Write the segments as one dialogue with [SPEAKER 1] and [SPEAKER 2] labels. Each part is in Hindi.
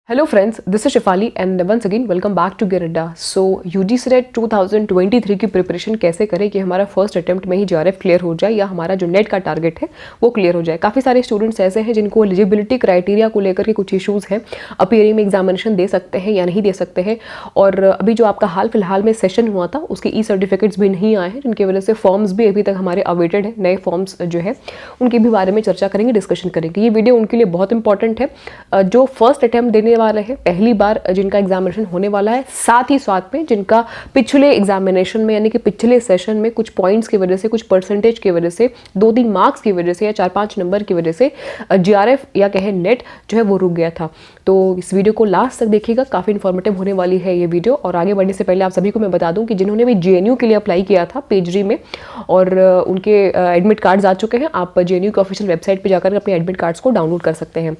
[SPEAKER 1] Hello friends, this is Shefali and once again welcome back to Geridda. So UGC net 2023 की प्रिपरेशन कैसे करें कि हमारा फर्स्ट अटेम्प्ट में ही JRF क्लियर हो जाए या हमारा जो नेट का टारगेट है वो क्लियर हो जाए। काफ़ी सारे स्टूडेंट्स ऐसे हैं जिनको एलिजिबिलिटी क्राइटेरिया को लेकर के कुछ इश्यूज़ हैं, अपीयरिंग में एग्जामिनेशन दे सकते हैं या नहीं दे सकते हैं। और अभी जो आपका हाल फिलहाल में सेशन हुआ था उसके ई सर्टिफिकेट्स भी नहीं आए हैं, जिनकी वजह से फॉर्म्स भी अभी तक हमारे अवेटेड है। नए फॉर्म्स जो है उनके भी बारे में चर्चा करेंगे, डिस्कशन करेंगे। ये वीडियो उनके लिए बहुत इंपॉर्टेंट है जो फर्स्ट अटेम्प्ट देने वाले हैं, पहली बार जिनका एग्जामिनेशन होने वाला है, साथ ही साथ में जिनका पिछले एग्जामिनेशन में यानी कि पिछले सेशन में कुछ पॉइंट्स की वजह से, कुछ परसेंटेज की वजह से, 2-3 मार्क्स की वजह से या 4-5 नंबर की वजह से JRF या कहे नेट जो है वो रुक गया था। तो इस वीडियो को लास्ट तक देखिएगा, काफ़ी इन्फॉर्मेटिव होने वाली है ये वीडियो। और आगे बढ़ने से पहले आप सभी को मैं बता दूं कि जिन्होंने भी JNU के लिए अप्लाई किया था पेजरी में और उनके एडमिट कार्ड्स आ चुके हैं, आप JNU की ऑफिशियल वेबसाइट पर जाकर अपने एडमिट कार्ड्स को डाउनलोड कर सकते हैं।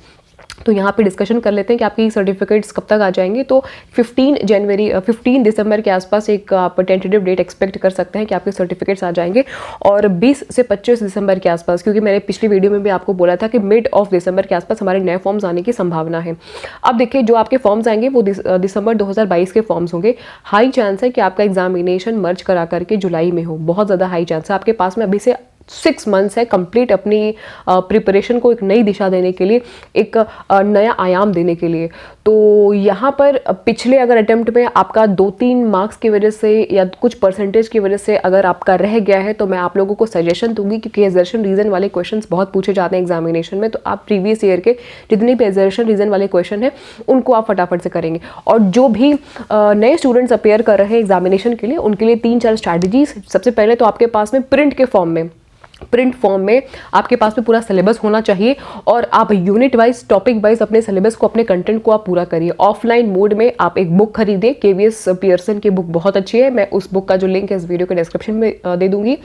[SPEAKER 1] तो यहाँ पे डिस्कशन कर लेते हैं कि आपकी सर्टिफिकेट्स कब तक आ जाएंगे। तो 15 दिसंबर के आसपास एक आप टेंटेटिव डेट एक्सपेक्ट कर सकते हैं कि आपके सर्टिफिकेट्स आ जाएंगे, और 20 से 25 दिसंबर के आसपास, क्योंकि मैंने पिछली वीडियो में भी आपको बोला था कि मिड ऑफ दिसंबर के आसपास हमारे नए फॉर्म्स आने की संभावना है। अब देखिए, जो आपके फॉर्म्स आएंगे वो दिसंबर 2022 के फॉर्म्स होंगे। हाई चांस है कि आपका एग्जामिनेशन मर्ज करा करके जुलाई में हो, बहुत ज़्यादा हाई चांस है। आपके पास में अभी से 6 मंथ्स है कंप्लीट अपनी प्रिपरेशन को एक नई दिशा देने के लिए, एक नया आयाम देने के लिए। तो यहाँ पर पिछले अगर अटेम्प्ट में आपका 2-3 मार्क्स की वजह से या कुछ परसेंटेज की वजह से अगर आपका रह गया है, तो मैं आप लोगों को सजेशन दूंगी, क्योंकि एजर्शन रीज़न वाले क्वेश्चंस बहुत पूछे जाते हैं एग्जामिनेशन में। तो आप प्रीवियस ईयर के जितने भी एजर्शन रीज़न वाले क्वेश्चन हैं उनको आप फटाफट से करेंगे। और जो भी नए स्टूडेंट्स अपेयर कर रहे हैं एग्जामिनेशन के लिए, उनके लिए 3-4 स्ट्रैटेजीज। सबसे पहले तो आपके पास में प्रिंट फॉर्म में आपके पास में पूरा सिलेबस होना चाहिए, और आप यूनिट वाइज, टॉपिक वाइज अपने सिलेबस को, अपने कंटेंट को आप पूरा करिए। ऑफलाइन मोड में आप एक बुक खरीदें, KVS पियर्सन की बुक बहुत अच्छी है। मैं उस बुक का जो लिंक है इस वीडियो के डिस्क्रिप्शन में दे दूंगी,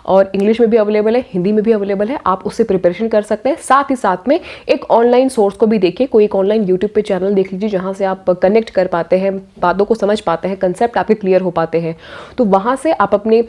[SPEAKER 1] और इंग्लिश में भी अवेलेबल है, हिंदी में भी अवेलेबल है। आप उससे प्रिपरेशन कर सकते हैं। साथ ही साथ में एक ऑनलाइन सोर्स को भी देखिए, कोई एक ऑनलाइन यूट्यूब पे चैनल देख लीजिए जहाँ से आप कनेक्ट कर पाते हैं, बातों को समझ पाते हैं, कंसेप्ट आपके क्लियर हो पाते हैं। तो वहाँ से आप अपने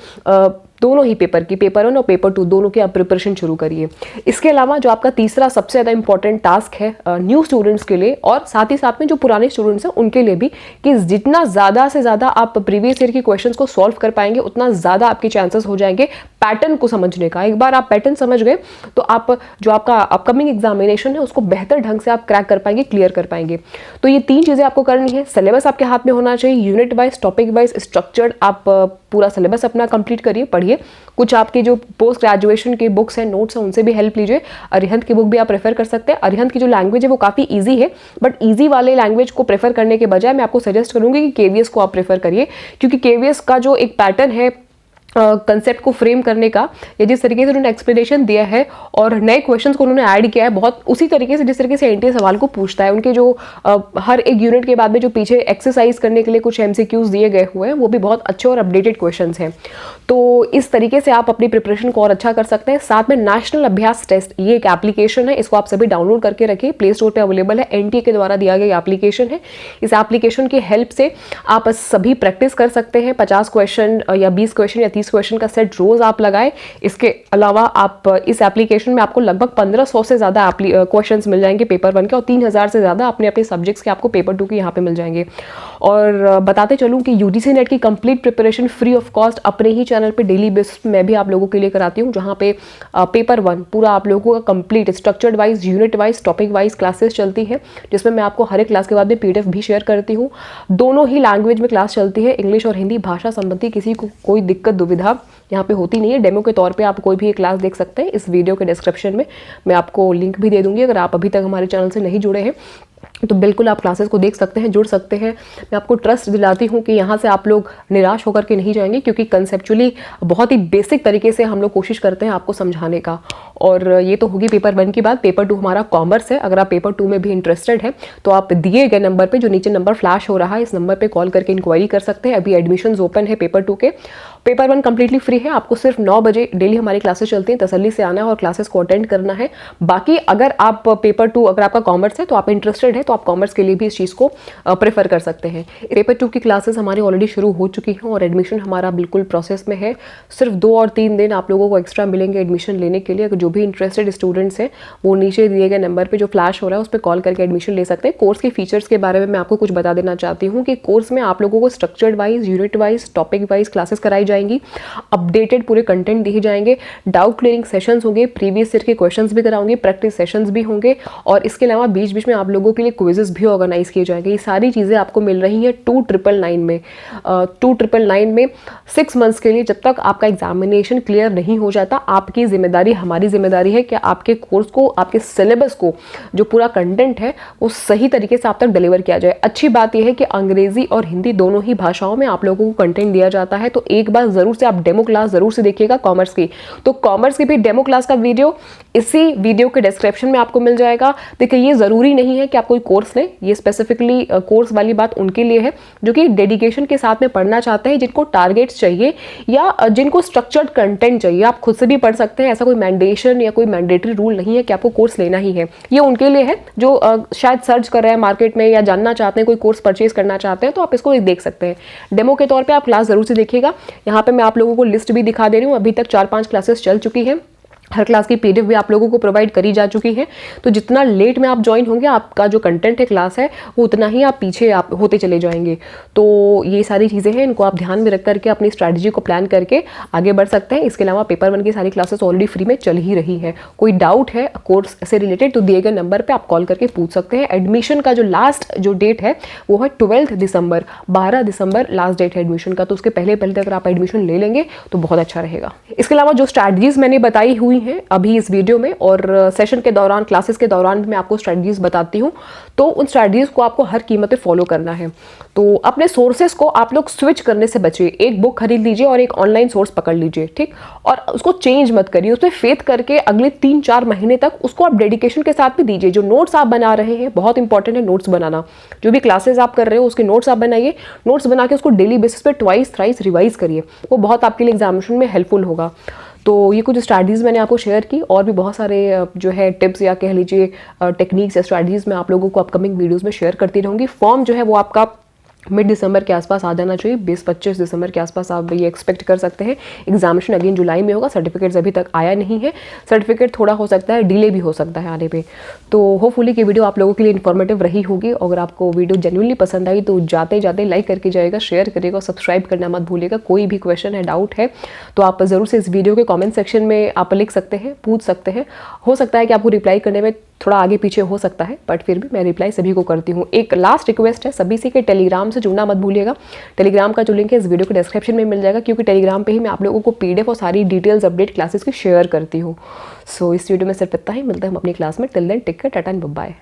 [SPEAKER 1] दोनों ही पेपर 1 और पेपर 2 दोनों की आप प्रिपरेशन शुरू करिए। इसके अलावा जो आपका तीसरा सबसे ज़्यादा इंपॉर्टेंट टास्क है न्यू स्टूडेंट्स के लिए, और साथ ही साथ में जो पुराने स्टूडेंट्स हैं उनके लिए भी, कि जितना ज़्यादा से ज़्यादा आप प्रीवियस ईयर के क्वेश्चंस को सॉल्व कर पाएंगे, उतना ज़्यादा आपके चांसेस हो जाएंगे पैटर्न को समझने का। एक बार आप पैटर्न समझ गए तो आप जो आपका अपकमिंग एग्जामिनेशन है उसको बेहतर ढंग से आप क्रैक कर पाएंगे, क्लियर कर पाएंगे। तो ये 3 चीज़ें आपको करनी है। सिलेबस आपके हाथ में होना चाहिए, unit wise, topic wise structured. आप पूरा सिलेबस अपना कंप्लीट करिए, पढ़िए। कुछ आपके जो पोस्ट ग्रेजुएशन की बुक्स हैं, नोट्स हैं, उनसे भी हेल्प लीजिए। अरिहंत की बुक भी आप प्रेफर कर सकते हैं। अरिहंत की जो लैंग्वेज है वो काफ़ी ईजी है, बट ईजी वाले लैंग्वेज को प्रेफर करने के बजाय मैं आपको सजेस्ट करूँगी कि KVS को आप प्रेफर करिए, क्योंकि KVS का जो एक पैटर्न है कंसेप्ट को फ्रेम करने का, या जिस तरीके से उन्होंने एक्सप्लेनेशन दिया है और नए क्वेश्चंस को उन्होंने ऐड किया है, बहुत उसी तरीके से जिस तरीके से NTA सवाल को पूछता है। उनके जो हर एक यूनिट के बाद में जो पीछे एक्सरसाइज करने के लिए कुछ MCQs दिए गए हुए हैं, वो भी बहुत अच्छे और अपडेटेड क्वेश्चंस हैं। तो इस तरीके से आप अपनी प्रिपरेशन को और अच्छा कर सकते हैं। साथ में नेशनल अभ्यास टेस्ट, ये एक एप्लीकेशन है, इसको आप सभी डाउनलोड करके रखिए, प्ले स्टोर पर अवेलेबल है। NTA के द्वारा दिया गया एप्लीकेशन है। इस एप्लीकेशन की हेल्प से आप सभी प्रैक्टिस कर सकते हैं। 50 क्वेश्चन या 20 क्वेश्चन या 30 क्वेश्चन का सेट रोज आप लगाएं। इसके अलावा आप इस एप्लीकेशन में आपको लगभग 1500 से ज़्यादा क्वेश्चंस मिल जाएंगे पेपर 1 के, और 3000 से ज़्यादा अपने अपने सब्जेक्ट्स के आपको पेपर 2 के यहाँ पे मिल जाएंगे। और बताते चलूँ कि UGC नेट की complete preparation free of cost अपने ही चैनल पे डेली बेसिस मैं भी आप लोगों के लिए कराती हूँ, जहाँ पे पेपर 1 पूरा आप लोगों का complete structured wise, unit wise, topic wise classes चलती हैं, जिसमें मैं आपको हर एक क्लास के बाद में PDF भी शेयर करती हूँ। दोनों ही लैंग्वेज में क्लास चलती है, इंग्लिश और हिंदी। भाषा संबंधी किसी को कोई दिक्कत दुविधा यहाँ पे होती नहीं है। डेमो के तौर पे आप कोई भी एक क्लास देख सकते हैं। इस वीडियो के डिस्क्रिप्शन में मैं आपको लिंक भी दे दूंगी। अगर आप अभी तक हमारे चैनल से नहीं जुड़े हैं तो बिल्कुल आप क्लासेस को देख सकते हैं, जुड़ सकते हैं। मैं आपको ट्रस्ट दिलाती हूँ कि यहाँ से आप लोग निराश होकर के नहीं जाएंगे, क्योंकि कंसेप्चुअली बहुत ही बेसिक तरीके से हम लोग कोशिश करते हैं आपको समझाने का। और ये तो होगी पेपर 1 की बात। पेपर 2 हमारा कॉमर्स है। अगर आप पेपर 2 में भी इंटरेस्टेड है तो आप दिए गए नंबर पर, जो नीचे नंबर फ्लैश हो रहा है, इस नंबर पर कॉल करके इंक्वायरी कर सकते हैं। अभी एडमिशन्स ओपन है पेपर 2 के। पेपर 1 कंप्लीटली फ्री है। आपको सिर्फ 9 बजे डेली हमारी क्लासेस चलती हैं, तसल्ली से आना है और क्लासेस को अटेंड करना है। बाकी अगर आप पेपर 2, अगर आपका कॉमर्स है तो आप इंटरेस्टेड है तो तो आप कॉमर्स के लिए भी इस चीज़ को प्रेफर कर सकते हैं। पेपर 2 की क्लासेस हमारी ऑलरेडी शुरू हो चुकी हैं और एडमिशन हमारा बिल्कुल प्रोसेस में है। सिर्फ 2 और 3 दिन आप लोगों को एक्स्ट्रा मिलेंगे एडमिशन लेने के लिए। जो भी इंटरेस्टेड स्टूडेंट्स हैं वो नीचे दिए गए नंबर पे जो फ्लैश हो रहा है उस पर कॉल करके एडमिशन ले सकते हैं। कोर्स के फीचर्स के बारे में मैं आपको कुछ बता देना चाहती हूँ कि कोर्स में आप लोगों को structured wise, unit wise, topic wise classes कराई जाएंगी, अपडेटेड पूरे कंटेंट दिए जाएंगे, डाउट क्लियरिंग सेशंस होंगे, प्रीवियस ईयर के क्वेश्चंस भी कराऊंगी, प्रैक्टिस सेशंस भी होंगे और इसके अलावा बीच बीच में आप लोगों के लिए क्विजेस भी ऑर्गेनाइज किए जाएंगे। ये सारी चीज़ें आपको मिल रही हैं 2999 में। 2999 में 6 मंथ्स के लिए, जब तक आपका एग्जामिनेशन क्लियर नहीं हो जाता, आपकी जिम्मेदारी, हमारी जिम्मेदारी है कि आपके कोर्स को, आपके सिलेबस को, जो पूरा कंटेंट है वो सही तरीके से आप तक डिलीवर किया जाए। अच्छी बात यह है कि अंग्रेजी और हिंदी दोनों ही भाषाओं में आप लोगों को कंटेंट दिया जाता है। तो एक बार जरूर से आप डेमो क्लास जरूर से देखिएगा कॉमर्स की। तो कॉमर्स की भी डेमो क्लास का वीडियो इसी वीडियो के डिस्क्रिप्शन में आपको मिल जाएगा। देखिए, ये जरूरी नहीं है कि आप कोई कोर्स लें, ये स्पेसिफिकली कोर्स वाली बात उनके लिए है जो कि डेडिकेशन के साथ में पढ़ना चाहते हैं, जिनको टारगेट्स चाहिए या जिनको स्ट्रक्चर्ड कंटेंट चाहिए। आप खुद से भी पढ़ सकते हैं, ऐसा कोई मैंडेशन या कोई मैंडेटरी रूल नहीं है कि आपको कोर्स लेना ही है। ये उनके लिए है जो शायद सर्च कर रहे हैं मार्केट में या जानना चाहते हैं, कोई कोर्स परचेज करना चाहते हैं, तो आप इसको देख सकते हैं। डेमो के तौर पर आप क्लास जरूर से देखिएगा। यहाँ पे मैं आप लोगों को लिस्ट भी दिखा दे रही हूँ। अभी तक 4-5 क्लासेस चल चुकी हैं। हर क्लास की पीडीएफ भी आप लोगों को प्रोवाइड करी जा चुकी है। तो जितना लेट में आप ज्वाइन होंगे, आपका जो कंटेंट है क्लास है वो उतना ही आप पीछे आप होते चले जाएंगे। तो ये सारी चीज़ें हैं, इनको आप ध्यान में रख करके अपनी स्ट्रैटेजी को प्लान करके आगे बढ़ सकते हैं। इसके अलावा पेपर 1 की सारी क्लासेस ऑलरेडी फ्री में चल ही रही है। कोई डाउट है कोर्स से रिलेटेड तो दिए गए नंबर पर आप कॉल करके पूछ सकते हैं। एडमिशन का जो लास्ट जो डेट है वो है 12 दिसंबर, 12 दिसंबर लास्ट डेट है एडमिशन का। तो उसके पहले अगर आप एडमिशन ले लेंगे तो बहुत अच्छा रहेगा। इसके अलावा जो स्ट्रैटेजीज मैंने बताई हुई हैं अभी इस वीडियो में और सेशन के दौरान, क्लासेस के दौरान मैं आपको स्ट्रैटेजीज बताती हूँ, तो उन स्ट्रैटेजीज को आपको हर कीमत पे फॉलो करना है। तो अपने सोर्सेस को आप लोग स्विच करने से बचिए। एक बुक खरीद लीजिए और एक ऑनलाइन सोर्स पकड़ लीजिए, ठीक, और उसको चेंज मत करिए। उस पर फेथ करके अगले 3-4 महीने तक उसको आप डेडिकेशन के साथ भी दीजिए। जो नोट्स आप बना रहे हैं, बहुत इंपॉर्टेंट है नोट्स बनाना। जो भी क्लासेस आप कर रहे हो उसके नोट्स आप बनाइए। नोट्स बना के उसको डेली बेसिस पे ट्वाइस थ्राइस रिवाइज करिए। वो बहुत आपके लिए एग्जामिनेशन में हेल्पफुल होगा। तो ये कुछ स्ट्रैटेजीज मैंने आपको शेयर की और भी बहुत सारे जो है टिप्स या कह लीजिए टेक्निक्स या स्ट्रैटेजीज मैं आप लोगों को अपकमिंग वीडियोस में शेयर करती रहूँगी। फॉर्म जो है वो आपका मिड दिसंबर के आसपास आ जाना चाहिए। 20-25 दिसंबर के आसपास आप ये एक्सपेक्ट कर सकते हैं। एग्जामिनेशन अगेन जुलाई में होगा। सर्टिफिकेट्स अभी तक आया नहीं है। सर्टिफिकेट थोड़ा हो सकता है डिले भी हो सकता है आने पे। तो होपफुली कि वीडियो आप लोगों के लिए इन्फॉर्मेटिव रही होगी। अगर आपको वीडियो जेन्युइनली पसंद आई तो जाते जाते लाइक करके जाएगा, शेयर करिएगा, सब्सक्राइब करना मत भूलिएगा। कोई भी क्वेश्चन है, डाउट है तो आप ज़रूर से इस वीडियो के कॉमेंट सेक्शन में आप लिख सकते हैं, पूछ सकते हैं। हो सकता है कि आपको रिप्लाई करने में थोड़ा आगे पीछे हो सकता है, बट फिर भी मैं रिप्लाई सभी को करती हूँ। एक लास्ट रिक्वेस्ट है सभी से कि टेलीग्राम से जुड़ना मत भूलिएगा। टेलीग्राम का जो लिंक है इस वीडियो के डिस्क्रिप्शन में मिल जाएगा, क्योंकि टेलीग्राम पे ही मैं आप लोगों को पीडीएफ और सारी डिटेल्स अपडेट क्लासेस की शेयर करती हूँ। सो इस वीडियो में सिर्फ इतना ही। मिलते हैं हम अपनी क्लास में। Till then take care, tata and bye bye.